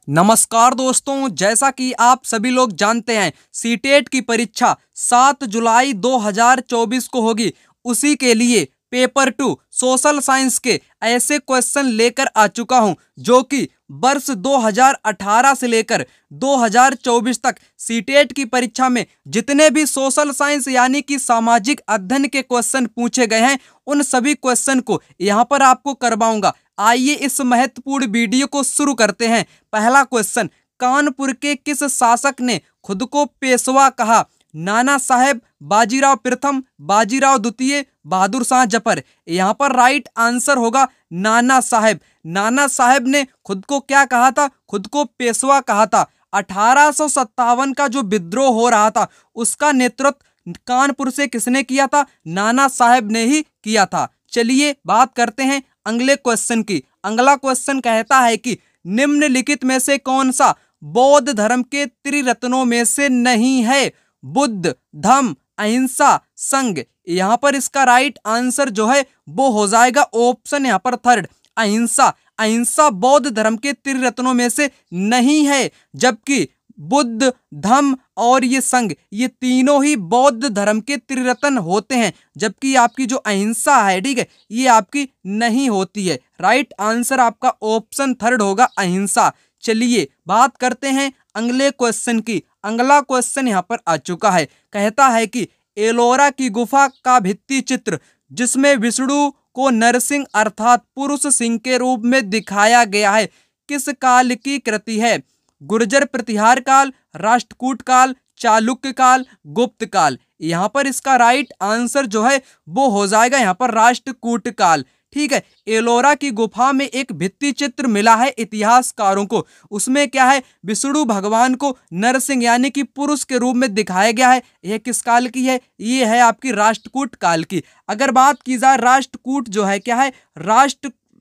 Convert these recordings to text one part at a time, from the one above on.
नमस्कार दोस्तों, जैसा कि आप सभी लोग जानते हैं सीटेट की परीक्षा 7 जुलाई 2024 को होगी। उसी के लिए पेपर 2 सोशल साइंस के ऐसे क्वेश्चन लेकर आ चुका हूं जो कि वर्ष 2018 से लेकर 2024 तक सीटेट की परीक्षा में जितने भी सोशल साइंस यानी कि सामाजिक अध्ययन के क्वेश्चन पूछे गए हैं उन सभी क्वेश्चन को यहां पर आपको करवाऊंगा। आइए इस महत्वपूर्ण वीडियो को शुरू करते हैं। पहला क्वेश्चन, कानपुर के किस शासक ने खुद को पेशवा कहा? नाना साहेब, बाजीराव प्रथम, बाजीराव द्वितीय, बहादुर शाह जफर। यहाँ पर राइट आंसर होगा नाना साहेब। नाना साहेब ने खुद को क्या कहा था? खुद को पेशवा कहा था। 1857 का जो विद्रोह हो रहा था उसका नेतृत्व कानपुर से किसने किया था? नाना साहेब ने ही किया था। चलिए बात करते हैं अगले क्वेश्चन की। अगला क्वेश्चन कहता है कि निम्नलिखित में से कौन सा बौद्ध धर्म के त्रिरत्नों में से नहीं है? बुद्ध, धम्म, अहिंसा, संघ। यहाँ पर इसका राइट आंसर जो है वो हो जाएगा ऑप्शन यहाँ पर थर्ड, अहिंसा। अहिंसा बौद्ध धर्म के त्रिरत्नों में से नहीं है, जबकि बुद्ध, धम्म और ये संघ, ये तीनों ही बौद्ध धर्म के त्रिरत्न होते हैं, जबकि आपकी जो अहिंसा है, ठीक है, ये आपकी नहीं होती है। राइट आंसर आपका ऑप्शन थर्ड होगा, अहिंसा। चलिए बात करते हैं अगले क्वेश्चन की। अगला क्वेश्चन यहाँ पर आ चुका है। कहता है कि एलोरा की गुफा का भित्ति चित्र जिसमें विष्णु को नरसिंह अर्थात पुरुष सिंह के रूप में दिखाया गया है, किस काल की कृति है? गुर्जर प्रतिहार काल, राष्ट्रकूट काल, चालुक्य काल, गुप्त काल। यहाँ पर इसका राइट आंसर जो है वो हो जाएगा यहाँ पर राष्ट्रकूट काल। ठीक है, एलोरा की गुफा में एक भित्ति चित्र मिला है इतिहासकारों को। उसमें क्या है? विष्णु भगवान को नरसिंह यानी कि पुरुष के रूप में दिखाया गया है। यह किस काल की है? ये है आपकी राष्ट्रकूट काल की। अगर बात की जाए राष्ट्रकूट जो है क्या है?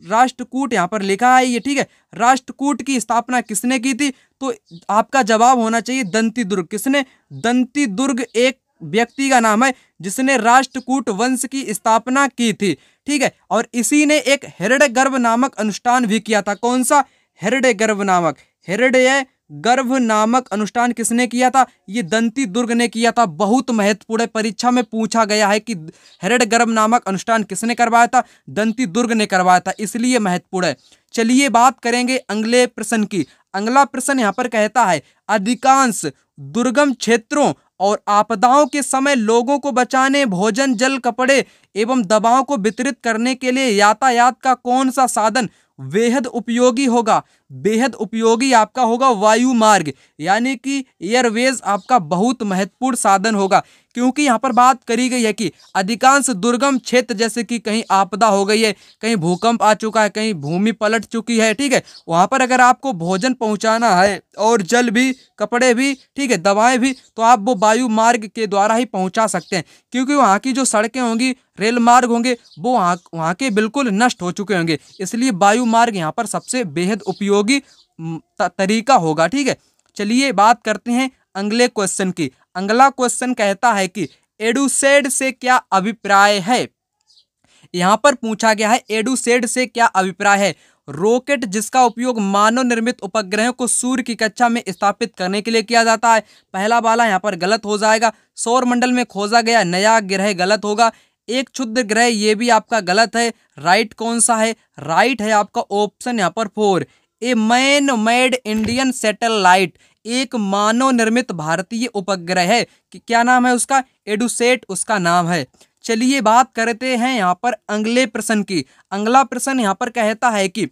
राष्ट्रकूट यहाँ पर लिखा है ये, ठीक है। राष्ट्रकूट की स्थापना किसने की थी? तो आपका जवाब होना चाहिए दंती दुर्ग। किसने? दंती दुर्ग एक व्यक्ति का नाम है जिसने राष्ट्रकूट वंश की स्थापना की थी, ठीक है। और इसी ने एक हिरण्यगर्भ नामक अनुष्ठान भी किया था। कौन सा? हिरण्यगर्भ नामक अनुष्ठान किसने किया था? ये दंती दुर्ग ने किया था। बहुत महत्वपूर्ण है, परीक्षा में पूछा गया है कि हिरण्यगर्भ नामक अनुष्ठान किसने करवाया था? दंती दुर्ग ने करवाया था, इसलिए महत्वपूर्ण है। चलिए बात करेंगे अगले प्रश्न की। अगला प्रश्न यहाँ पर कहता है, अधिकांश दुर्गम क्षेत्रों और आपदाओं के समय लोगों को बचाने, भोजन, जल, कपड़े एवं दवाओं को वितरित करने के लिए यातायात का कौन सा साधन बेहद उपयोगी होगा? बेहद उपयोगी आपका होगा वायु मार्ग, यानी कि एयरवेज आपका बहुत महत्वपूर्ण साधन होगा। क्योंकि यहाँ पर बात करी गई है कि अधिकांश दुर्गम क्षेत्र, जैसे कि कहीं आपदा हो गई है, कहीं भूकंप आ चुका है, कहीं भूमि पलट चुकी है, ठीक है, वहाँ पर अगर आपको भोजन पहुँचाना है और जल भी, कपड़े भी, ठीक है, दवाएं भी, तो आप वो वायु मार्ग के द्वारा ही पहुँचा सकते हैं। क्योंकि वहाँ की जो सड़कें होंगी, रेल मार्ग होंगे, वो वहाँ के बिल्कुल नष्ट हो चुके होंगे, इसलिए वायु मार्ग यहाँ पर सबसे बेहद उपयोगी तरीका होगा, ठीक है। चलिए बात करते हैं अगले क्वेश्चन की। अगला क्वेश्चन कहता है कि एडुसेड से क्या अभिप्राय है? यहाँ पर पूछा गया है एडुसेड से क्या अभिप्राय है? रॉकेट जिसका उपयोग मानव निर्मित उपग्रहों को सूर्य की कक्षा में स्थापित करने के लिए किया जाता है। पहला वाला यहाँ पर गलत हो जाएगा। सौर मंडल में खोजा गया नया ग्रह गलत होगा। एक क्षुद्र ग्रह, ये भी आपका गलत है। राइट कौन सा है? राइट है आपका ऑप्शन यहाँ पर 4, a man made Indian satellite, एक मानव निर्मित भारतीय उपग्रह है। कि क्या नाम है उसका? एडुसेट उसका नाम है। चलिए बात करते हैं यहाँ पर अगले प्रश्न की। अगला प्रश्न यहाँ पर कहता है कि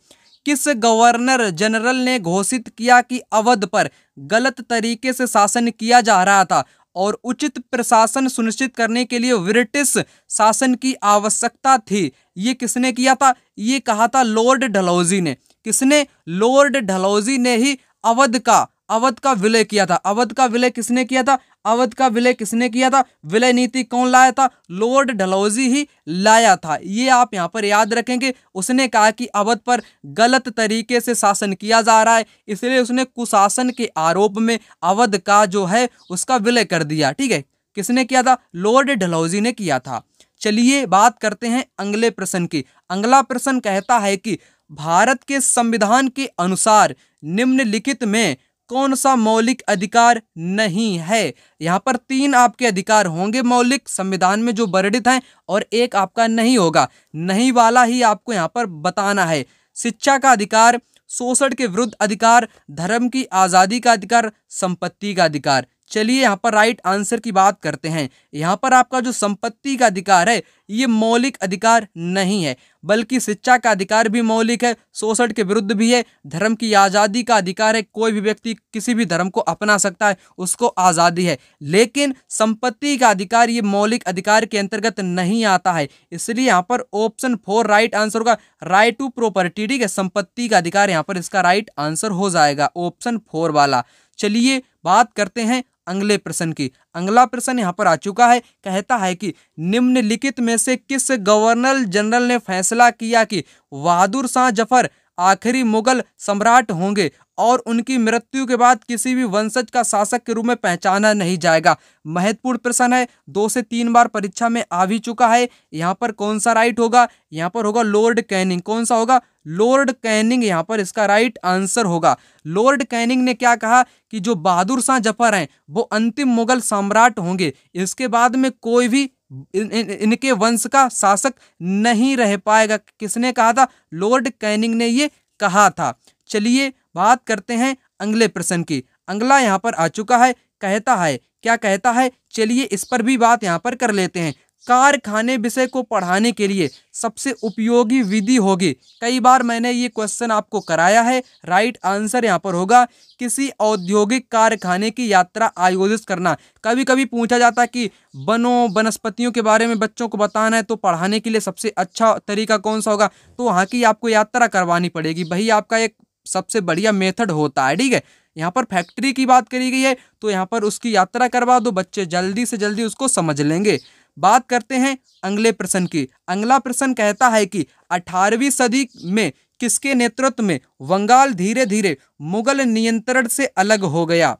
किस गवर्नर जनरल ने घोषित किया कि अवध पर गलत तरीके से शासन किया जा रहा था और उचित प्रशासन सुनिश्चित करने के लिए ब्रिटिश शासन की आवश्यकता थी? ये किसने किया था? ये कहा था लॉर्ड डलहौजी ने। किसने? लॉर्ड डलहौजी ने ही अवध का विलय किया था। अवध का विलय किसने किया था? अवध का विलय किसने किया था? विलय नीति कौन लाया था? लॉर्ड डलहौजी ही लाया था। ये आप यहाँ पर याद रखेंगे। उसने कहा कि अवध पर गलत तरीके से शासन किया जा रहा है, इसलिए उसने कुशासन के आरोप में अवध का जो है उसका विलय कर दिया, ठीक है। किसने किया था? लॉर्ड डलहौजी ने किया था। चलिए बात करते हैं अगले प्रश्न की। अगला प्रश्न कहता है कि भारत के संविधान के अनुसार निम्नलिखित में कौन सा मौलिक अधिकार नहीं है। यहाँ पर 3 आपके अधिकार होंगे मौलिक संविधान में जो वर्णित हैं और एक आपका नहीं होगा, नहीं वाला ही आपको यहाँ पर बताना है। शिक्षा का अधिकार, शोषण के विरुद्ध अधिकार, धर्म की आज़ादी का अधिकार, संपत्ति का अधिकार। चलिए यहाँ पर राइट आंसर की बात करते हैं। यहाँ पर आपका जो संपत्ति का अधिकार है ये मौलिक अधिकार नहीं है, बल्कि शिक्षा का अधिकार भी मौलिक है, शोषण के विरुद्ध भी है, धर्म की आज़ादी का अधिकार है, कोई भी व्यक्ति किसी भी धर्म को अपना सकता है, उसको आज़ादी है। लेकिन संपत्ति का अधिकार ये मौलिक अधिकार के अंतर्गत नहीं आता है, इसलिए यहाँ पर ऑप्शन 4 राइट आंसर होगा, राइट टू प्रॉपर्टी। ठीक है, संपत्ति का अधिकार यहाँ पर इसका राइट आंसर हो जाएगा ऑप्शन 4 वाला। चलिए बात करते हैं अगले प्रश्न की। अगला प्रश्न यहाँ पर आ चुका है, कहता है कि निम्नलिखित में से किस गवर्नर जनरल ने फैसला किया कि बहादुर शाह जफर आखिरी मुगल सम्राट होंगे और उनकी मृत्यु के बाद किसी भी वंशज का शासक के रूप में पहचाना नहीं जाएगा। महत्वपूर्ण प्रश्न है, 2 से 3 बार परीक्षा में आ भी चुका है। यहाँ पर कौन सा राइट होगा? यहाँ पर होगा लॉर्ड कैनिंग। कौन सा होगा? लॉर्ड कैनिंग यहाँ पर इसका राइट आंसर होगा। लॉर्ड कैनिंग ने क्या कहा कि जो बहादुर शाह जफर हैं वो अंतिम मुगल सम्राट होंगे, इसके बाद में कोई भी इनके वंश का शासक नहीं रह पाएगा। किसने कहा था? लॉर्ड कैनिंग ने ये कहा था। चलिए बात करते हैं अगले प्रश्न की। अगला यहाँ पर आ चुका है, कहता है, क्या कहता है? चलिए इस पर भी बात यहाँ पर कर लेते हैं। कारखाने विषय को पढ़ाने के लिए सबसे उपयोगी विधि होगी। कई बार मैंने ये क्वेश्चन आपको कराया है। राइट आंसर यहाँ पर होगा किसी औद्योगिक कारखाने की यात्रा आयोजित करना। कभी कभी पूछा जाता है कि वनों वनस्पतियों के बारे में बच्चों को बताना है तो पढ़ाने के लिए सबसे अच्छा तरीका कौन सा होगा? तो वहाँ की आपको यात्रा करवानी पड़ेगी, वही आपका एक सबसे बढ़िया मेथड होता है। ठीक है, यहाँ पर फैक्ट्री की बात करी गई है तो यहाँ पर उसकी यात्रा करवा दो, बच्चे जल्दी से जल्दी उसको समझ लेंगे। बात करते हैं अगले प्रश्न की। अगला प्रश्न कहता है कि 18वीं सदी में किसके नेतृत्व में बंगाल धीरे धीरे मुगल नियंत्रण से अलग हो गया?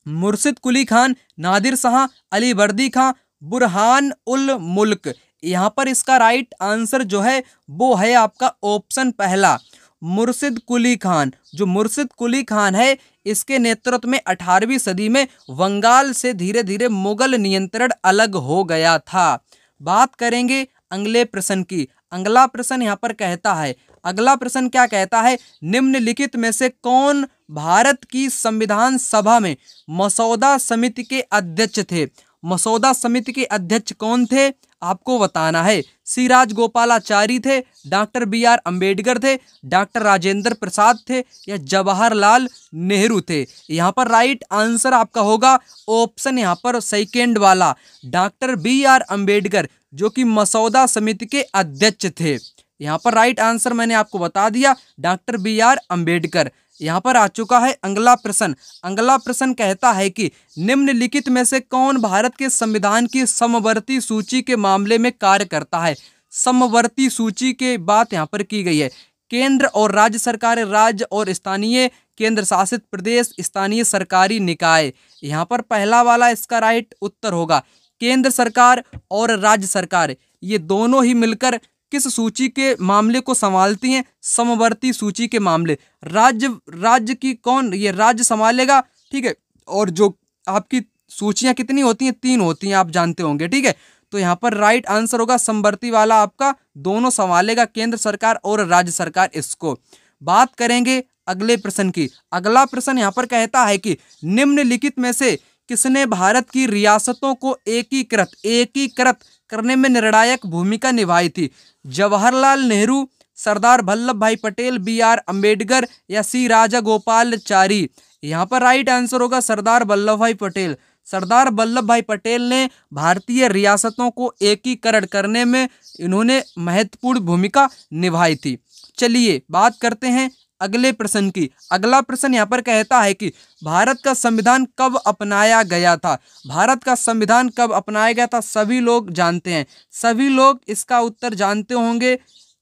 मुर्शिद कुली खान, नादिर शाह, अली वर्दी खां, बुरहान उल मुल्क। यहाँ पर इसका राइट आंसर जो है वो है आपका ऑप्शन पहला, मुर्शिद कुली खान। जो मुर्शिद कुली खान है इसके नेतृत्व में 18वीं सदी में बंगाल से धीरे धीरे मुगल नियंत्रण अलग हो गया था। बात करेंगे अगले प्रश्न की। अगला प्रश्न यहाँ पर कहता है, अगला प्रश्न क्या कहता है? निम्नलिखित में से कौन भारत की संविधान सभा में मसौदा समिति के अध्यक्ष थे? मसौदा समिति के अध्यक्ष कौन थे आपको बताना है। सी राजगोपालाचारी थे, डॉक्टर बी आर अम्बेडकर थे, डॉक्टर राजेंद्र प्रसाद थे या जवाहरलाल नेहरू थे? यहाँ पर राइट आंसर आपका होगा ऑप्शन यहाँ पर सेकेंड वाला, डॉक्टर बी आर अम्बेडकर, जो कि मसौदा समिति के अध्यक्ष थे। यहाँ पर राइट आंसर मैंने आपको बता दिया, डॉक्टर बी आर अम्बेडकर। यहाँ पर आ चुका है अगला प्रश्न। अगला प्रश्न कहता है कि निम्नलिखित में से कौन भारत के संविधान की समवर्ती सूची के मामले में कार्य करता है? समवर्ती सूची के बात यहाँ पर की गई है। केंद्र और राज्य सरकारें, राज्य और स्थानीय केंद्र शासित प्रदेश, स्थानीय सरकारी निकाय। यहाँ पर पहला वाला इसका राइट उत्तर होगा। केंद्र सरकार और राज्य सरकार ये दोनों ही मिलकर किस सूची के मामले को संभालती हैं? समवर्ती सूची के मामले। राज्य की कौन? ये राज्य संभालेगा। ठीक है, और जो आपकी सूचियां कितनी होती हैं? 3 होती हैं, आप जानते होंगे। ठीक है, तो यहाँ पर राइट आंसर होगा समवर्ती वाला आपका, दोनों संभालेगा, केंद्र सरकार और राज्य सरकार इसको। बात करेंगे अगले प्रश्न की। अगला प्रश्न यहाँ पर कहता है कि निम्नलिखित में से किसने भारत की रियासतों को एकीकृत करने में निर्णायक भूमिका निभाई थी? जवाहरलाल नेहरू, सरदार वल्लभ भाई पटेल, बी आर अम्बेडकर या सी राजगोपालाचारी? यहाँ पर राइट आंसर होगा सरदार वल्लभ भाई पटेल। सरदार वल्लभ भाई पटेल ने भारतीय रियासतों को एकीकरण करने में इन्होंने महत्वपूर्ण भूमिका निभाई थी। चलिए बात करते हैं अगले प्रश्न की। अगला प्रश्न यहाँ पर कहता है कि भारत का संविधान कब अपनाया गया था? भारत का संविधान कब अपनाया गया था? सभी लोग जानते हैं, सभी लोग इसका उत्तर जानते होंगे।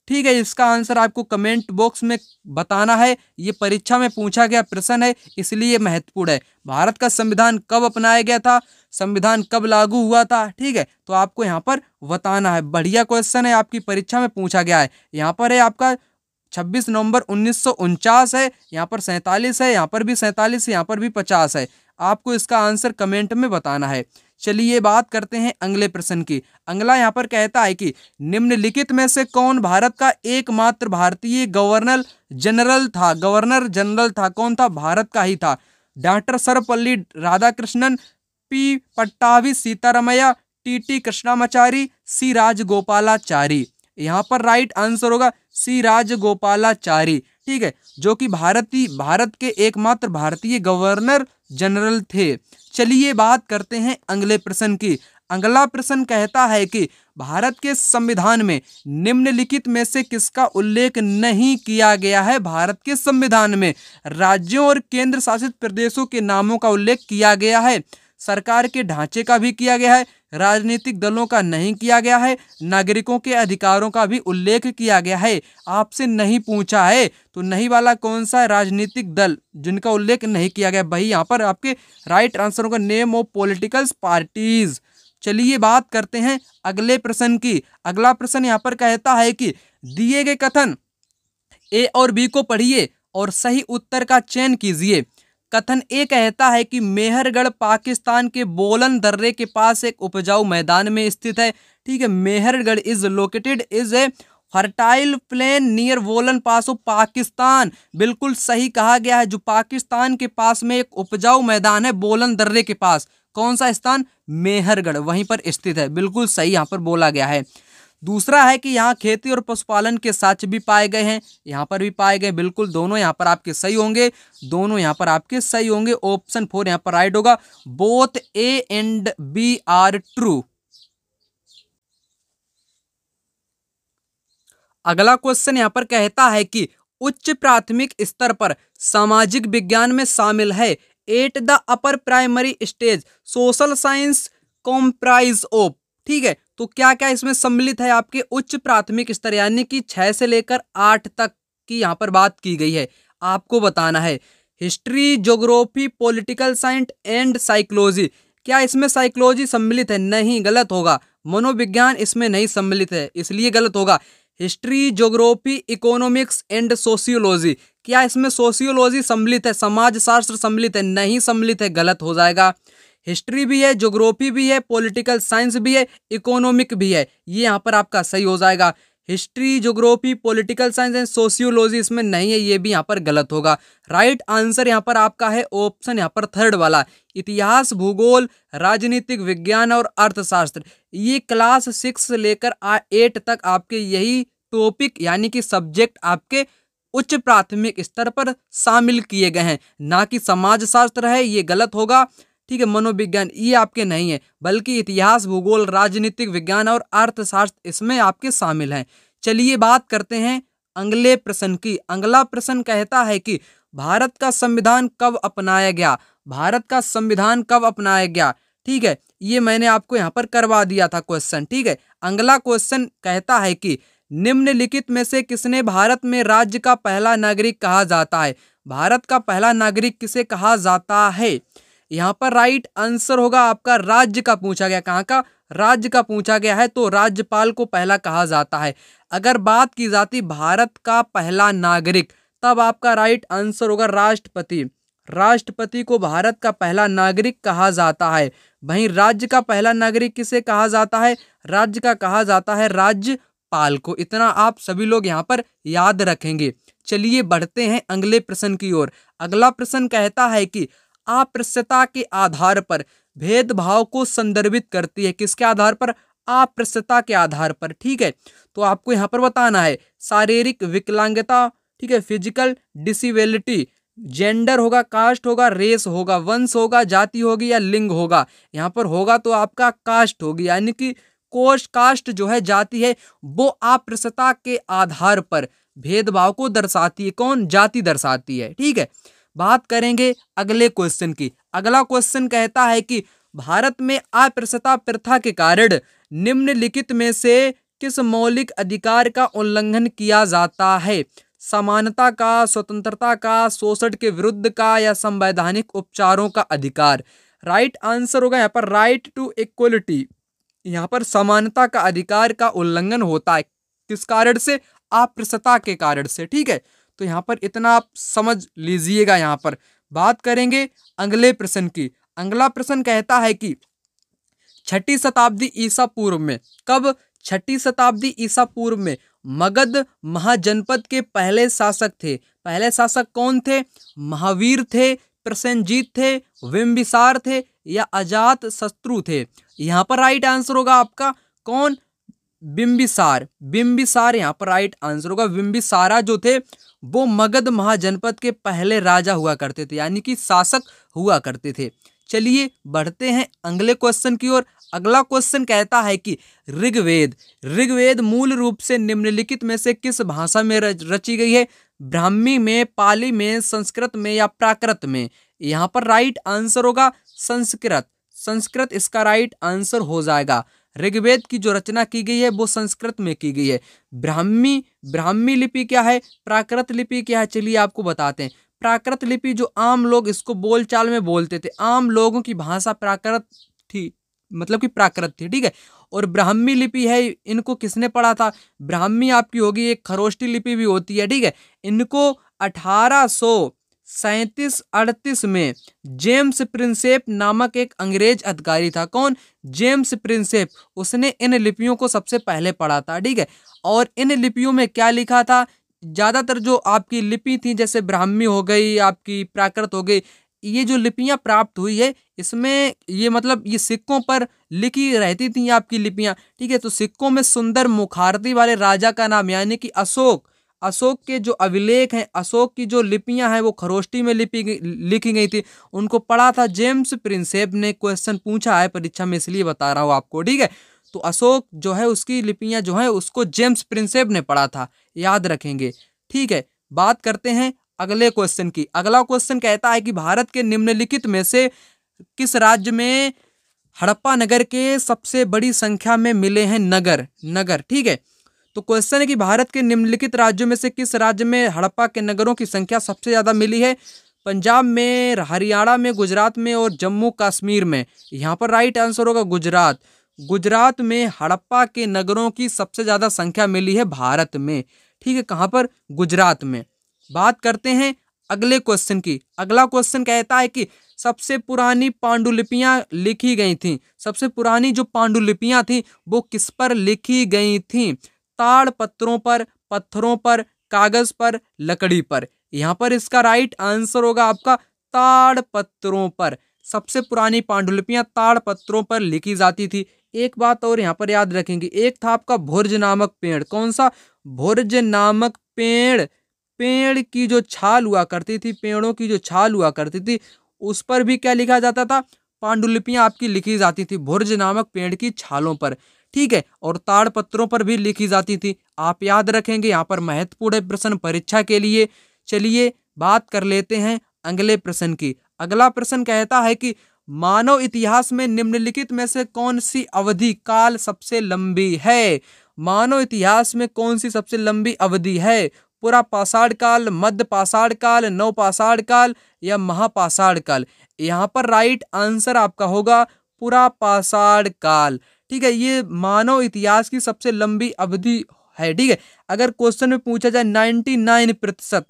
ठीक है, इसका आंसर आपको कमेंट बॉक्स में बताना है। ये परीक्षा में पूछा गया प्रश्न है, इसलिए महत्वपूर्ण है। भारत का संविधान कब अपनाया गया था? संविधान कब लागू हुआ था? ठीक है, तो आपको यहाँ पर बताना है। बढ़िया क्वेश्चन है, आपकी परीक्षा में पूछा गया है। यहाँ पर है आपका 26 नवंबर 1949 है, यहाँ पर 47 है, यहाँ पर भी 47 है, यहाँ पर भी 50 है। आपको इसका आंसर कमेंट में बताना है। चलिए बात करते हैं अगले प्रश्न की। अगला यहाँ पर कहता है कि निम्नलिखित में से कौन भारत का एकमात्र भारतीय गवर्नर जनरल था? गवर्नर जनरल था कौन था? भारत का ही था। Doctor Sarvepalli Radhakrishnan, P Pattabhi Sitaramayya, T Krishnamachari, C Rajagopalachari. यहाँ पर राइट आंसर होगा सी राजगोपालाचारी। ठीक है, जो कि भारत के एकमात्र भारतीय गवर्नर जनरल थे। चलिए बात करते हैं अगले प्रश्न की। अगला प्रश्न कहता है कि भारत के संविधान में निम्नलिखित में से किसका उल्लेख नहीं किया गया है? भारत के संविधान में राज्यों और केंद्र शासित प्रदेशों के नामों का उल्लेख किया गया है, सरकार के ढांचे का भी किया गया है, राजनीतिक दलों का नहीं किया गया है, नागरिकों के अधिकारों का भी उल्लेख किया गया है। आपसे नहीं पूछा है तो नहीं वाला कौन सा राजनीतिक दल जिनका उल्लेख नहीं किया गया? भाई यहाँ पर आपके राइट आंसर होगा नेम ऑफ पॉलिटिकल पार्टीज। चलिए बात करते हैं अगले प्रश्न की। अगला प्रश्न यहाँ पर कहता है कि दिए गए कथन ए और बी को पढ़िए और सही उत्तर का चयन कीजिए। कथन ए कहता है कि मेहरगढ़ पाकिस्तान के बोलन दर्रे के पास एक उपजाऊ मैदान में स्थित है। ठीक है, Mehrgarh is located is a fertile plain near woollen pass of Pakistan. बिल्कुल सही कहा गया है, जो पाकिस्तान के पास में एक उपजाऊ मैदान है बोलन दर्रे के पास। कौन सा स्थान? मेहरगढ़, वहीं पर स्थित है। बिल्कुल सही यहाँ पर बोला गया है। दूसरा है कि यहाँ खेती और पशुपालन के साक्ष्य भी पाए गए हैं, यहाँ पर भी पाए गए। बिल्कुल दोनों यहाँ पर आपके सही होंगे, दोनों यहाँ पर आपके सही होंगे। ऑप्शन 4 यहाँ पर राइट होगा। Both A and B are true. अगला क्वेश्चन यहाँ पर कहता है कि उच्च प्राथमिक स्तर पर सामाजिक विज्ञान में शामिल है। At the upper primary stage social science comprise of. ठीक है, तो क्या क्या इसमें सम्मिलित है? आपके उच्च प्राथमिक स्तर यानी कि 6 से लेकर 8 तक की यहाँ पर बात की गई है। आपको बताना है history, geography, political science and psychology. क्या इसमें साइकोलॉजी सम्मिलित है? नहीं, गलत होगा। मनोविज्ञान इसमें नहीं सम्मिलित है, इसलिए गलत होगा। History, geography, economics and sociology. क्या इसमें सोशियोलॉजी सम्मिलित है? समाज शास्त्र सम्मिलित है? नहीं सम्मिलित है, गलत हो जाएगा। हिस्ट्री भी है, ज्योग्राफी भी है, पॉलिटिकल साइंस भी है, इकोनॉमिक भी है, ये यहाँ पर आपका सही हो जाएगा। History, geography, political science and sociology इसमें नहीं है, ये भी यहाँ पर गलत होगा। राइट आंसर यहाँ पर आपका है ऑप्शन यहाँ पर 3rd वाला, इतिहास, भूगोल, राजनीतिक विज्ञान और अर्थशास्त्र। ये क्लास 6 से लेकर 8 तक आपके यही टॉपिक यानी कि सब्जेक्ट आपके उच्च प्राथमिक स्तर पर शामिल किए गए हैं, ना कि समाज शास्त्र है, ये गलत होगा। ठीक है, मनोविज्ञान ये आपके नहीं है, बल्कि इतिहास, भूगोल, राजनीतिक विज्ञान और अर्थशास्त्र इसमें आपके शामिल हैं। चलिए बात करते हैं अगले प्रश्न की। अगला प्रश्न कहता है कि भारत का संविधान कब अपनाया गया? भारत का संविधान कब अपनाया गया? ठीक है, ये मैंने आपको यहाँ पर करवा दिया था क्वेश्चन। ठीक है, अगला क्वेश्चन कहता है कि निम्नलिखित में से किसने भारत में राज्य का पहला नागरिक कहा जाता है? भारत का पहला नागरिक किसे कहा जाता है? यहाँ पर राइट आंसर होगा आपका राज्य का पूछा गया। कहाँ का? राज्य का पूछा गया है, तो राज्यपाल को पहला कहा जाता है। अगर बात की जाती भारत का पहला नागरिक, तब आपका राइट आंसर होगा राष्ट्रपति। राष्ट्रपति को भारत का पहला नागरिक कहा जाता है। वहीं राज्य का पहला नागरिक किसे कहा जाता है? राज्य का कहा जाता है राज्यपाल को। इतना आप सभी लोग यहाँ पर याद रखेंगे। चलिए बढ़ते हैं अगले प्रश्न की ओर। अगला प्रश्न कहता है कि अस्पृश्यता के आधार पर भेदभाव को संदर्भित करती है। किसके आधार पर? अस्पृश्यता के आधार पर। ठीक है, तो आपको यहाँ पर बताना है शारीरिक विकलांगता, ठीक है, फिजिकल डिसेबिलिटी, जेंडर होगा, कास्ट होगा, रेस होगा, वंश होगा, जाति होगी या लिंग होगा। यहाँ पर होगा तो आपका कास्ट होगी, यानी कि कास्ट जो है जाति है, वो अस्पृश्यता के आधार पर भेदभाव को दर्शाती है। कौन? जाति दर्शाती है। ठीक है, बात करेंगे अगले क्वेश्चन की। अगला क्वेश्चन कहता है कि भारत में अस्पृश्यता प्रथा के कारण निम्नलिखित में से किस मौलिक अधिकार का उल्लंघन किया जाता है? समानता का, स्वतंत्रता का, शोषण के विरुद्ध का या संवैधानिक उपचारों का अधिकार। राइट आंसर होगा यहाँ पर राइट टू इक्वलिटी। यहाँ पर समानता का अधिकार का उल्लंघन होता है। किस कारण से? अप्रसता के कारण से। ठीक है, तो यहाँ पर इतना आप समझ लीजिएगा। यहाँ पर बात करेंगे अगले प्रश्न की। अगला प्रश्न कहता है कि छठी शताब्दी ईसा पूर्व में, कब? छठी शताब्दी ईसा पूर्व में मगध महाजनपद के पहले शासक थे। पहले शासक कौन थे? महावीर थे, प्रसेनजीत थे, बिंबिसार थे या अजात शत्रु थे? यहाँ पर राइट आंसर होगा आपका कौन? बिंबिसार। बिंबिसार यहाँ पर राइट आंसर होगा। बिंबिसारा जो थे वो मगध महाजनपद के पहले राजा हुआ करते थे, यानी कि शासक हुआ करते थे। चलिए बढ़ते हैं अगले क्वेश्चन की ओर। अगला क्वेश्चन कहता है कि ऋग्वेद, ऋग्वेद मूल रूप से निम्नलिखित में से किस भाषा में रची गई है? ब्राह्मी में, पाली में, संस्कृत में या प्राकृत में? यहाँ पर राइट आंसर होगा संस्कृत। संस्कृत इसका राइट आंसर हो जाएगा। ऋग्वेद की जो रचना की गई है वो संस्कृत में की गई है। ब्राह्मी लिपि क्या है? प्राकृत लिपि क्या है? चलिए आपको बताते हैं। प्राकृत लिपि जो आम लोग इसको बोलचाल में बोलते थे, आम लोगों की भाषा प्राकृत थी, मतलब कि प्राकृत थी। ठीक है, और ब्राह्मी लिपि है, इनको किसने पढ़ा था? ब्राह्मी आपकी होगी एक खरोष्टी लिपि भी होती है। ठीक है, इनको 1837-38 में जेम्स प्रिंसेप नामक एक अंग्रेज अधिकारी था। कौन? James Prinsep. उसने इन लिपियों को सबसे पहले पढ़ा था। ठीक है, और इन लिपियों में क्या लिखा था? ज्यादातर जो आपकी लिपि थी, जैसे ब्राह्मी हो गई, आपकी प्राकृत हो गई, ये जो लिपियां प्राप्त हुई है इसमें ये मतलब ये सिक्कों पर लिखी रहती थी आपकी लिपियां। ठीक है, तो सिक्कों में सुंदर मुखारती वाले राजा का नाम यानी कि अशोक, अशोक के जो अभिलेख हैं, अशोक की जो लिपियां हैं वो खरोष्टी में लिखी गई थी। उनको पढ़ा था जेम्स प्रिंसेप ने। क्वेश्चन पूछा है परीक्षा में, इसलिए बता रहा हूँ आपको। ठीक है, तो अशोक जो है उसकी लिपियां जो है उसको जेम्स प्रिंसेप ने पढ़ा था, याद रखेंगे। ठीक है, बात करते हैं अगले क्वेश्चन की। अगला क्वेश्चन कहता है कि भारत के निम्नलिखित में से किस राज्य में हड़प्पा नगर के सबसे बड़ी संख्या में मिले हैं नगर? ठीक है, तो क्वेश्चन है कि भारत के निम्नलिखित राज्यों में से किस राज्य में हड़प्पा के नगरों की संख्या सबसे ज्यादा मिली है? पंजाब में, हरियाणा में, गुजरात में और जम्मू कश्मीर में? यहाँ पर राइट आंसर होगा गुजरात। गुजरात में हड़प्पा के नगरों की सबसे ज्यादा संख्या मिली है भारत में। ठीक है, कहाँ पर? गुजरात में। बात करते हैं अगले क्वेश्चन की। अगला क्वेश्चन कहता है कि सबसे पुरानी पांडुलिपियां लिखी गई थीं। सबसे पुरानी जो पांडुलिपियां थीं वो किस पर लिखी गई थीं? ताड़ पत्रों पर, पत्थरों पर, कागज पर, लकड़ी पर? यहाँ पर इसका राइट आंसर होगा आपका ताड़ पत्रों पर। सबसे पुरानी पांडुलिपियां ताड़ पत्रों पर लिखी जाती थी। एक बात और यहाँ पर याद रखेंगे, एक था आपका भुर्ज नामक पेड़। कौन सा? भुर्ज नामक पेड़। पेड़ की जो छाल हुआ करती थी, पेड़ों की जो छाल हुआ करती थी, उस पर भी क्या लिखा जाता था? पांडुलिपियां आपकी लिखी जाती थी भुर्ज नामक पेड़ की छालों पर। ठीक है, और ताड़ पत्रों पर भी लिखी जाती थी। आप याद रखेंगे, यहाँ पर महत्वपूर्ण प्रश्न परीक्षा के लिए। चलिए बात कर लेते हैं अगले प्रश्न की। अगला प्रश्न कहता है कि मानव इतिहास में निम्नलिखित में से कौन सी अवधि काल सबसे लंबी है? मानव इतिहास में कौन सी सबसे लंबी अवधि है? पूरा पाषाण काल, मध्य पाषाण काल, नव पाषाण काल या महापाषाण काल? यहाँ पर राइट आंसर आपका होगा पूरा पाषाण काल। ठीक है, ये मानव इतिहास की सबसे लंबी अवधि है। ठीक है, अगर क्वेश्चन में पूछा जाए 99%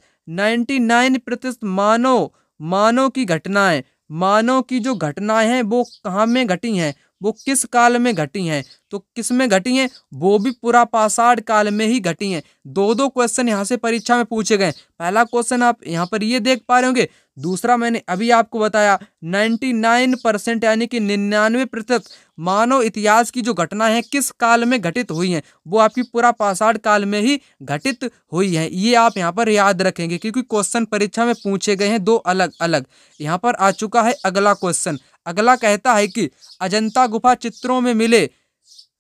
मानव की घटनाएं, मानव की जो घटनाएं हैं वो कहाँ में घटी हैं, वो किस काल में घटी हैं, तो किस में घटी हैं? वो भी पूरा पाषाण काल में ही घटी हैं। दो क्वेश्चन यहाँ से परीक्षा में पूछे गए। पहला क्वेश्चन आप यहाँ पर ये देख पा रहे होंगे, दूसरा मैंने अभी आपको बताया 99% यानी कि 99% मानव इतिहास की जो घटनाएं हैं किस काल में घटित हुई हैं, वो आपकी पूरा पाषाण काल में ही घटित हुई है। ये आप यहाँ पर याद रखेंगे क्योंकि क्वेश्चन परीक्षा में पूछे गए हैं दो अलग अलग। यहाँ पर आ चुका है अगला क्वेश्चन। अगला कहता है कि अजंता गुफा चित्रों में मिले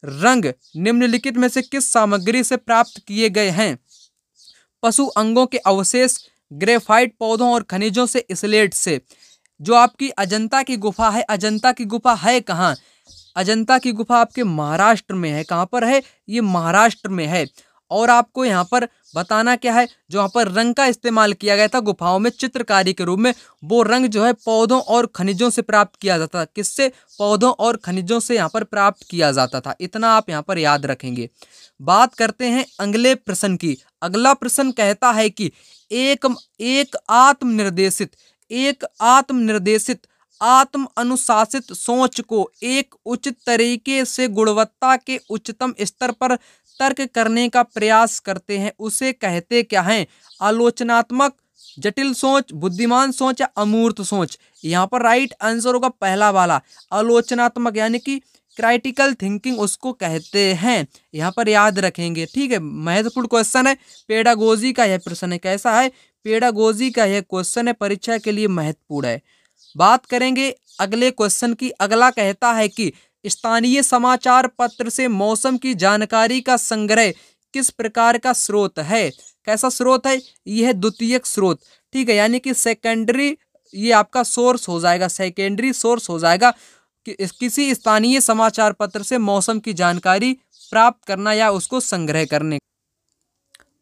रंग निम्नलिखित में से किस सामग्री से प्राप्त किए गए हैं? पशु अंगों के अवशेष, ग्रेफाइट, पौधों और खनिजों से, स्लेट से? जो आपकी अजंता की गुफा है, अजंता की गुफा है कहाँ? अजंता की गुफा आपके महाराष्ट्र में है। कहाँ पर है? ये महाराष्ट्र में है। और आपको यहाँ पर बताना क्या है, जो यहाँ पर रंग का इस्तेमाल किया गया था गुफाओं में चित्रकारी के रूप में, वो रंग जो है पौधों और खनिजों से प्राप्त किया जाता था। किससे? पौधों और खनिजों से यहाँ पर प्राप्त किया जाता था। इतना आप यहाँ पर याद रखेंगे। बात करते हैं अगले प्रश्न की। अगला प्रश्न कहता है कि एक एक आत्मनिर्देशित आत्म अनुशासित सोच को एक उचित तरीके से गुणवत्ता के उच्चतम स्तर पर तर्क करने का प्रयास करते हैं, उसे कहते क्या हैं? आलोचनात्मक, जटिल सोच, बुद्धिमान सोच या अमूर्त सोच। यहाँ पर राइट आंसर होगा पहला वाला, आलोचनात्मक, यानी कि क्राइटिकल थिंकिंग उसको कहते हैं। यहाँ पर याद रखेंगे, ठीक है। महत्वपूर्ण क्वेश्चन है, पेडागोजी का यह प्रश्न है। कैसा है? पेडागोजी का यह क्वेश्चन है, परीक्षा के लिए महत्वपूर्ण है। बात करेंगे अगले क्वेश्चन की। अगला कहता है कि स्थानीय समाचार पत्र से मौसम की जानकारी का संग्रह किस प्रकार का स्रोत है? कैसा स्रोत है? यह है द्वितीयक स्रोत, ठीक है, यानी कि सेकेंडरी, ये आपका सोर्स हो जाएगा, सेकेंडरी सोर्स हो जाएगा कि किसी स्थानीय समाचार पत्र से मौसम की जानकारी प्राप्त करना या उसको संग्रह करने।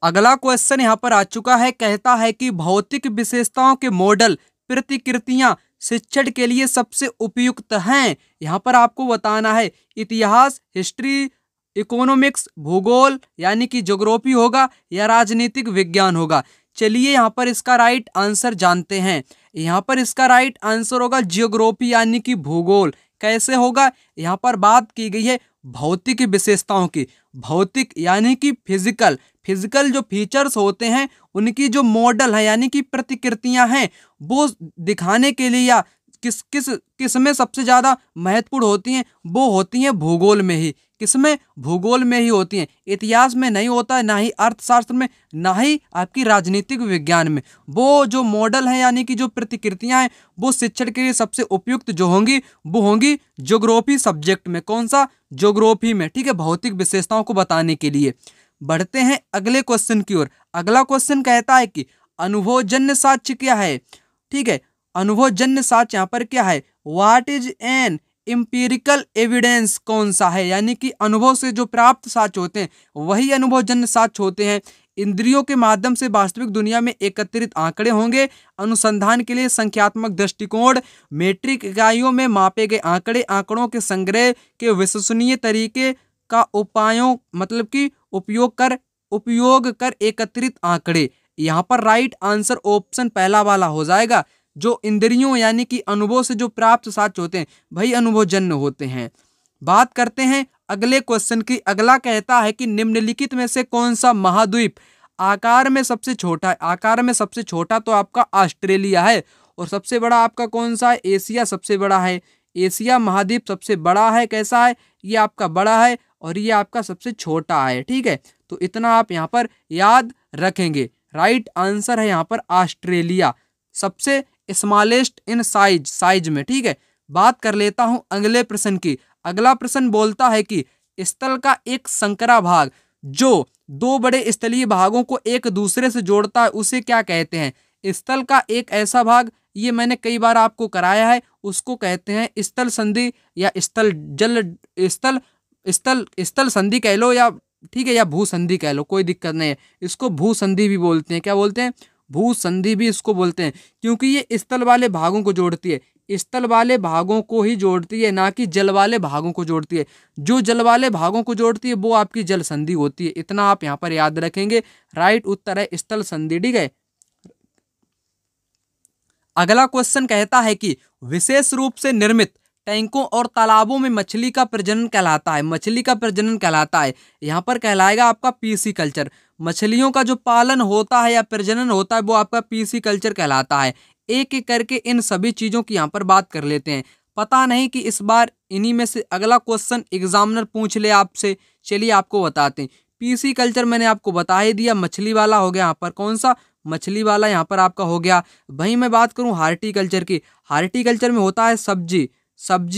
अगला क्वेश्चन यहाँ पर आ चुका है, कहता है कि भौतिक विशेषताओं के मॉडल प्रतिकृतियां शिक्षण के लिए सबसे उपयुक्त हैं। यहाँ पर आपको बताना है इतिहास, हिस्ट्री, इकोनॉमिक्स, भूगोल यानी कि ज्योग्राफी होगा या राजनीतिक विज्ञान होगा। चलिए यहाँ पर इसका राइट आंसर जानते हैं। यहाँ पर इसका राइट आंसर होगा ज्योग्राफी यानी कि भूगोल। कैसे होगा? यहाँ पर बात की गई है भौतिक विशेषताओं की। भौतिक यानी कि फिजिकल जो फीचर्स होते हैं उनकी जो मॉडल है यानी कि प्रतिकृतियां हैं, वो दिखाने के लिए या किस में सबसे ज़्यादा महत्वपूर्ण होती हैं, वो होती हैं भूगोल में ही। किसमें? भूगोल में ही होती हैं। इतिहास में नहीं होता है, ना ही अर्थशास्त्र में, ना ही आपकी राजनीतिक विज्ञान में। वो जो मॉडल है यानी कि जो प्रतिकृतियां हैं, वो शिक्षण के लिए सबसे उपयुक्त जो होंगी वो होंगी ज्योग्राफी सब्जेक्ट में। कौन सा? ज्योग्राफी में, ठीक है, भौतिक विशेषताओं को बताने के लिए। बढ़ते हैं अगले क्वेश्चन की ओर। अगला क्वेश्चन कहता है कि अनुभवजन्य साक्ष्य क्या है? ठीक है, अनुभवजन्य साक्ष्य यहाँ पर क्या है? What is an empirical evidence कौन सा है? यानी कि अनुभव से जो प्राप्त साक्ष्य होते हैं वही अनुभवजन्य साक्ष्य होते हैं। इंद्रियों के माध्यम से वास्तविक दुनिया में एकत्रित आंकड़े होंगे। अनुसंधान के लिए संख्यात्मक दृष्टिकोण, मीट्रिक इकाइयों में मापे गए आंकड़े, आंकड़ों के संग्रह के विश्वसनीय तरीके का उपायों मतलब कि उपयोग कर एकत्रित आंकड़े। यहाँ पर राइट आंसर ऑप्शन पहला वाला हो जाएगा। जो इंद्रियों यानी कि अनुभव से जो प्राप्त साक्ष्य होते हैं वही अनुभवजन्य होते हैं। बात करते हैं अगले क्वेश्चन की। अगला कहता है कि निम्नलिखित में से कौन सा महाद्वीप आकार में सबसे छोटा है? आकार में सबसे छोटा तो आपका ऑस्ट्रेलिया है, और सबसे बड़ा आपका कौन सा है? एशिया सबसे बड़ा है। एशिया महाद्वीप सबसे बड़ा है। कैसा है? ये आपका बड़ा है और ये आपका सबसे छोटा है, ठीक है। तो इतना आप यहाँ पर याद रखेंगे। राइट आंसर है यहाँ पर ऑस्ट्रेलिया, सबसे स्मॉलेस्ट इन साइज में, ठीक है। बात कर लेता हूं अगले प्रश्न की। अगला प्रश्न बोलता है कि स्थल का एक संकरा भाग जो दो बड़े स्थलीय भागों को एक दूसरे से जोड़ता है उसे क्या कहते हैं? स्थल का एक ऐसा भाग, ये मैंने कई बार आपको कराया है, उसको कहते हैं स्थल संधि या स्थल संधि कह लो, या ठीक है, या भू संधि कह लो, कोई दिक्कत नहीं है। इसको भू संधि भी बोलते हैं। क्या बोलते हैं? भू संधि भी इसको बोलते हैं, क्योंकि ये स्थल वाले भागों को जोड़ती है। स्थल वाले भागों को ही जोड़ती है, ना कि जल वाले भागों को जोड़ती है। जो जल वाले भागों को जोड़ती है वो आपकी जल संधि होती है। इतना आप यहाँ पर याद रखेंगे। राइट उत्तर है स्थल संधि, ठीक है। अगला क्वेश्चन कहता है कि विशेष रूप से निर्मित टैंकों और तालाबों में मछली का प्रजनन कहलाता है। मछली का प्रजनन कहलाता है, यहाँ पर कहलाएगा आपका पीसी कल्चर। मछलियों का जो पालन होता है या प्रजनन होता है वो आपका पीसी कल्चर कहलाता है। एक एक करके इन सभी चीज़ों की यहाँ पर बात कर लेते हैं। पता नहीं कि इस बार इन्हीं में से अगला क्वेश्चन एग्जामिनर पूछ ले आपसे। चलिए आपको बताते हैं। पीसी कल्चर मैंने आपको बता ही दिया, मछली वाला हो गया। यहाँ पर कौन सा? मछली वाला यहाँ पर आपका हो गया। वहीं मैं बात करूँ हार्टिकल्चर की। हार्टिकल्चर में होता है सब्जी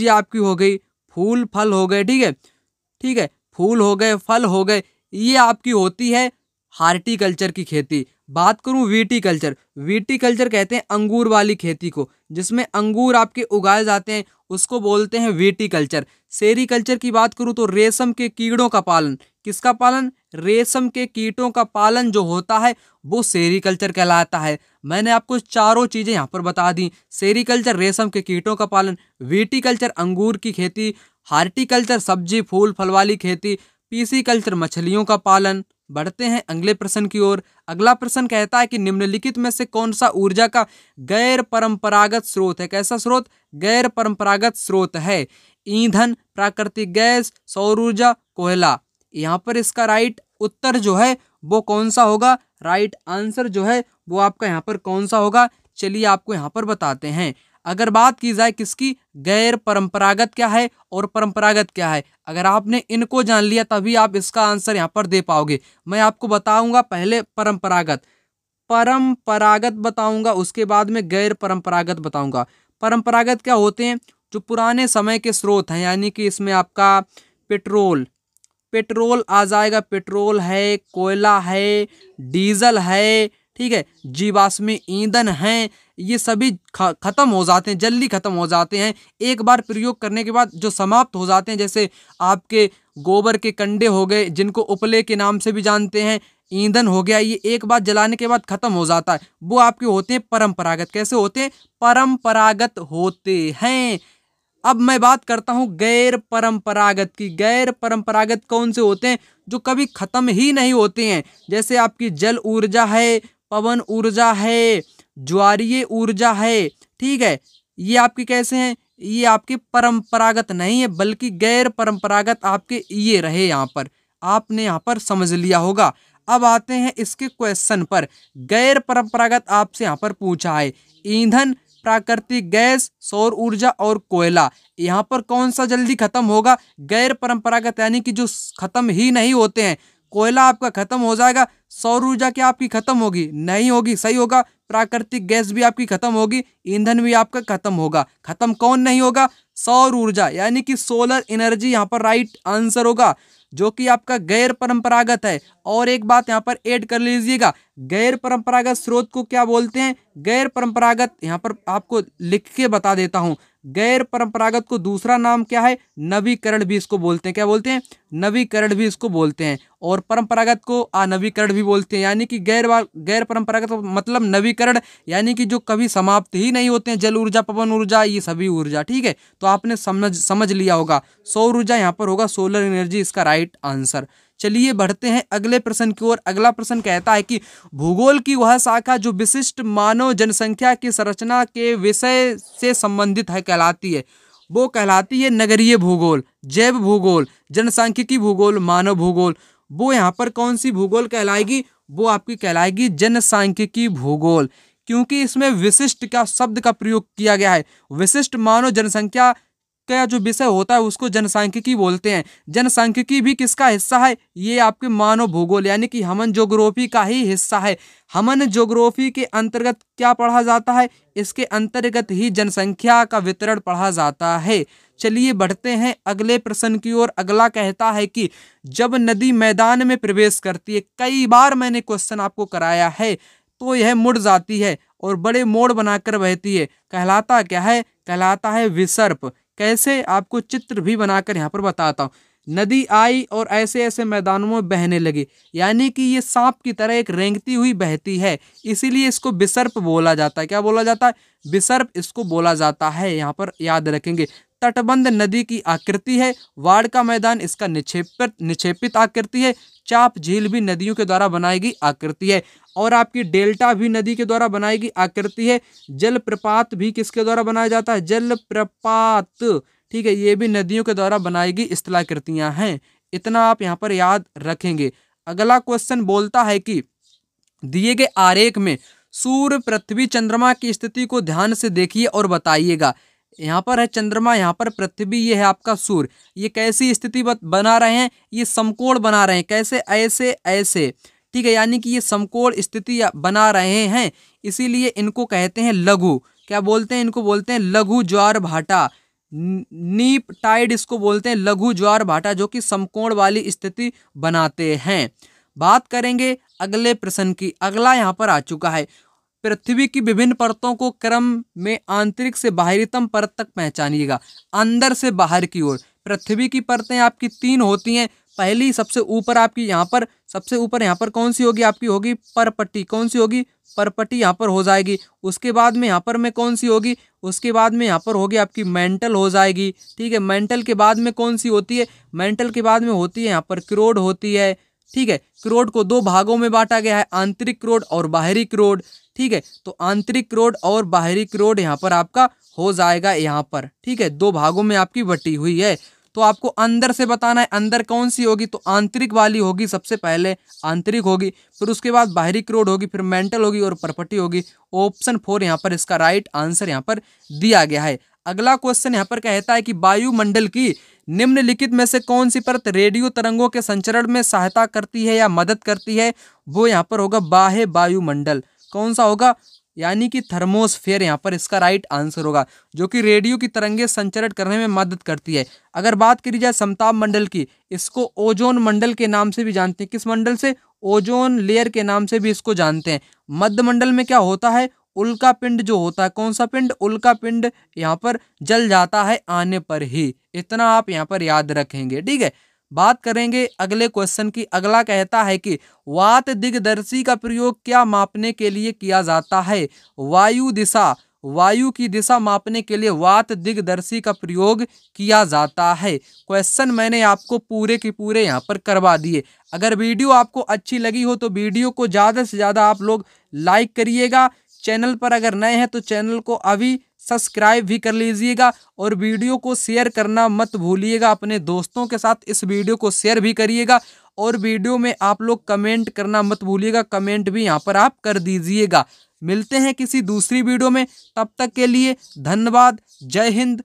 आपकी हो गई, फूल फल हो गए, ठीक है, फूल हो गए, फल हो गए, ये आपकी होती है हार्टिकल्चर की खेती। बात करूं विटीकल्चर, विटीकल्चर कहते हैं अंगूर वाली खेती को, जिसमें अंगूर आपके उगाए जाते हैं, उसको बोलते हैं विटीकल्चर। सेरीकल्चर की बात करूं तो रेशम के कीड़ों का पालन, किसका पालन? रेशम के कीटों का पालन जो होता है वो सेरीकल्चर कहलाता है। मैंने आपको चारों चीजें यहाँ पर बता दी। सेरीकल्चर रेशम के कीटों का पालन, विटीकल्चर अंगूर की खेती, हार्टिकल्चर सब्जी फूल फल वाली खेती, पीसीकल्चर मछलियों का पालन। बढ़ते हैं अगले प्रश्न की ओर। अगला प्रश्न कहता है कि निम्नलिखित में से कौन सा ऊर्जा का गैर परंपरागत स्रोत है? कैसा स्रोत? गैर परंपरागत स्रोत है। ईंधन, प्राकृतिक गैस, सौर ऊर्जा, कोयला। यहाँ पर इसका राइट उत्तर जो है वो कौन सा होगा? राइट आंसर जो है वो आपका यहाँ पर कौन सा होगा? चलिए आपको यहाँ पर बताते हैं। अगर बात की जाए किसकी, गैर परंपरागत क्या है और परंपरागत क्या है, अगर आपने इनको जान लिया तभी आप इसका आंसर यहाँ पर दे पाओगे। मैं आपको बताऊंगा पहले परंपरागत बताऊंगा, उसके बाद में गैर परंपरागत बताऊंगा। परंपरागत क्या होते हैं? जो पुराने समय के स्रोत हैं, यानी कि इसमें आपका पेट्रोल आ जाएगा, पेट्रोल है, कोयला है, डीजल है, ठीक है, जीवाश्मी ईंधन है, ये सभी खत्म हो जाते हैं, जल्दी खत्म हो जाते हैं। एक बार प्रयोग करने के बाद जो समाप्त हो जाते हैं, जैसे आपके गोबर के कंडे हो गए, जिनको उपले के नाम से भी जानते हैं, ईंधन हो गया, ये एक बार जलाने के बाद खत्म हो जाता है, वो आपके होते हैं परंपरागत। कैसे होते हैं? परंपरागत होते हैं। अब मैं बात करता हूं गैर परंपरागत की। गैर परंपरागत कौन से होते हैं? जो कभी खत्म ही नहीं होते हैं, जैसे आपकी जल ऊर्जा है, पवन ऊर्जा है, ज्वारीय ऊर्जा है, ठीक है, ये आपके कैसे हैं? ये आपके परंपरागत नहीं है, बल्कि गैर परंपरागत आपके ये रहे। यहाँ पर आपने यहाँ पर समझ लिया होगा। अब आते हैं इसके क्वेश्चन पर। गैर परंपरागत आपसे यहाँ पर पूछा है ईंधन, प्राकृतिक गैस, सौर ऊर्जा और कोयला। यहाँ पर कौन सा जल्दी खत्म होगा? गैर परंपरागत, यानी कि जो खत्म ही नहीं होते हैं। कोयला आपका खत्म हो जाएगा, सौर ऊर्जा क्या आपकी खत्म होगी? नहीं होगी, सही होगा। प्राकृतिक गैस भी आपकी खत्म होगी, ईंधन भी आपका खत्म होगा। खत्म कौन नहीं होगा? सौर ऊर्जा, यानी कि सोलर एनर्जी यहाँ पर राइट आंसर होगा, जो कि आपका गैर परंपरागत है। और एक बात यहाँ पर ऐड कर लीजिएगा, गैर परंपरागत स्रोत को क्या बोलते हैं? गैर परंपरागत, यहाँ पर आपको लिख के बता देता हूँ, गैर परंपरागत को दूसरा नाम क्या है? नवीकरण भी इसको बोलते हैं। क्या बोलते हैं? नवीकरण भी इसको बोलते हैं। और परंपरागत को अनवीकरण भी बोलते हैं, यानी कि गैर परंपरागत मतलब नवीकरण, यानी कि जो कभी समाप्त ही नहीं होते हैं। जल ऊर्जा, पवन ऊर्जा, ये सभी ऊर्जा, ठीक है। तो आपने समझ लिया होगा। सौर ऊर्जा यहाँ पर होगा, सोलर एनर्जी इसका राइट आंसर। चलिए बढ़ते हैं अगले प्रश्न की ओर। अगला प्रश्न कहता है कि भूगोल की वह शाखा जो विशिष्ट मानव जनसंख्या की संरचना के विषय से संबंधित है कहलाती है, वो कहलाती है नगरीय भूगोल, जैव भूगोल, जनसांख्यिकी भूगोल, मानव भूगोल। वो यहाँ पर कौन सी भूगोल कहलाएगी? वो आपकी कहलाएगी जनसांख्यिकी भूगोल, क्योंकि इसमें विशिष्ट का शब्द का प्रयोग किया गया है। विशिष्ट मानव जनसंख्या का जो विषय होता है उसको जनसांख्यिकी बोलते हैं। जनसांख्यिकी भी किसका हिस्सा है? ये आपके मानव भूगोल, यानी कि ह्यूमन ज्योग्राफी का ही हिस्सा है। ह्यूमन ज्योग्राफी के अंतर्गत क्या पढ़ा जाता है? इसके अंतर्गत ही जनसंख्या का वितरण पढ़ा जाता है। चलिए बढ़ते हैं अगले प्रश्न की ओर। अगला कहता है कि जब नदी मैदान में प्रवेश करती है, कई बार मैंने क्वेश्चन आपको कराया है, तो यह मुड़ जाती है और बड़े मोड़ बनाकर बहती है, कहलाता क्या है? कहलाता है विसर्प। कैसे? आपको चित्र भी बनाकर यहाँ पर बताता हूँ। नदी आई और ऐसे ऐसे मैदानों में बहने लगी, यानी कि ये सांप की तरह एक रेंगती हुई बहती है, इसीलिए इसको विसर्प बोला जाता है। क्या बोला जाता है? विसर्प इसको बोला जाता है। यहाँ पर याद रखेंगे। तटबंध नदी की आकृति है। वाड़ का मैदान इसका निक्षेपित आकृति है। चाप झील भी नदियों के द्वारा बनाई गई आकृति है। और आपकी डेल्टा भी नदी के द्वारा बनाई गई आकृति है। जल प्रपात भी किसके द्वारा बनाया जाता है? जल प्रपात, ठीक है, ये भी नदियों के द्वारा बनाई गई स्थलाकृतियां हैं। इतना आप यहाँ पर याद रखेंगे। अगला क्वेश्चन बोलता है कि दिए गए आरेख में सूर्य, पृथ्वी, चंद्रमा की स्थिति को ध्यान से देखिए और बताइएगा। यहाँ पर है चंद्रमा, यहाँ पर पृथ्वी, ये है आपका सूर्य। ये कैसी स्थिति बना रहे हैं? ये समकोण बना रहे हैं। कैसे? ऐसे ऐसे, ठीक है, यानी कि ये समकोण स्थिति बना रहे हैं, इसीलिए इनको कहते हैं लघु। क्या बोलते हैं? इनको बोलते हैं लघु ज्वार भाटा। नीप टाइड इसको बोलते हैं, लघु ज्वार भाटा, जो कि समकोण वाली स्थिति बनाते हैं। बात करेंगे अगले प्रश्न की। अगला यहाँ पर आ चुका है, पृथ्वी की विभिन्न परतों को क्रम में आंतरिक से बाहरीतम परत तक पहचानिएगा। अंदर से बाहर की ओर पृथ्वी की परतें आपकी 3 होती हैं। पहली सबसे ऊपर आपकी यहाँ पर, सबसे ऊपर यहाँ पर कौन सी होगी आपकी, होगी परपट्टी। कौन सी होगी, परपट्टी यहाँ पर हो जाएगी। उसके बाद में यहाँ पर में कौन सी होगी, उसके बाद में यहाँ पर होगी आपकी मेंटल हो जाएगी। ठीक है, मेंटल के बाद में कौन सी होती है, मेंटल के बाद में होती है यहाँ पर क्रोड होती है। ठीक है, क्रोड को 2 भागों में बांटा गया है, आंतरिक क्रोड और बाहरी क्रोड। ठीक है, तो आंतरिक क्रोड और बाहरी क्रोड यहाँ पर आपका हो जाएगा यहाँ पर। ठीक है, 2 भागों में आपकी बटी हुई है। तो आपको अंदर से बताना है, अंदर कौन सी होगी, तो आंतरिक वाली होगी, सबसे पहले आंतरिक होगी, फिर उसके बाद बाहरी क्रोड होगी, फिर मेंटल होगी और परपटी होगी। ऑप्शन 4 यहाँ पर इसका राइट आंसर यहाँ पर दिया गया है। अगला क्वेश्चन यहाँ पर कहता है कि वायुमंडल की निम्नलिखित में से कौन सी परत रेडियो तरंगों के संचरण में सहायता करती है या मदद करती है। वो यहाँ पर होगा बाह्य वायुमंडल। कौन सा होगा, यानी कि थर्मोस्फेयर यहाँ पर इसका राइट आंसर होगा, जो कि रेडियो की तरंगें संचरण करने में मदद करती है। अगर बात करी जाए समताप मंडल की, इसको ओजोन मंडल के नाम से भी जानते हैं। किस मंडल से, ओजोन लेयर के नाम से भी इसको जानते हैं। मध्य मंडल में क्या होता है, उल्का पिंड जो होता है, कौन सा पिंड, उल्का पिंड यहाँ पर जल जाता है आने पर ही। इतना आप यहाँ पर याद रखेंगे। ठीक है, बात करेंगे अगले क्वेश्चन की। अगला कहता है कि वात दिग्दर्शी का प्रयोग क्या मापने के लिए किया जाता है। वायु दिशा, वायु की दिशा मापने के लिए वात दिग्दर्शी का प्रयोग किया जाता है। क्वेश्चन मैंने आपको पूरे के पूरे यहाँ पर करवा दिए। अगर वीडियो आपको अच्छी लगी हो तो वीडियो को ज़्यादा से ज़्यादा आप लोग लाइक करिएगा। चैनल पर अगर नए हैं तो चैनल को अभी सब्सक्राइब भी कर लीजिएगा और वीडियो को शेयर करना मत भूलिएगा। अपने दोस्तों के साथ इस वीडियो को शेयर भी करिएगा और वीडियो में आप लोग कमेंट करना मत भूलिएगा। कमेंट भी यहाँ पर आप कर दीजिएगा। मिलते हैं किसी दूसरी वीडियो में, तब तक के लिए धन्यवाद। जय हिंद।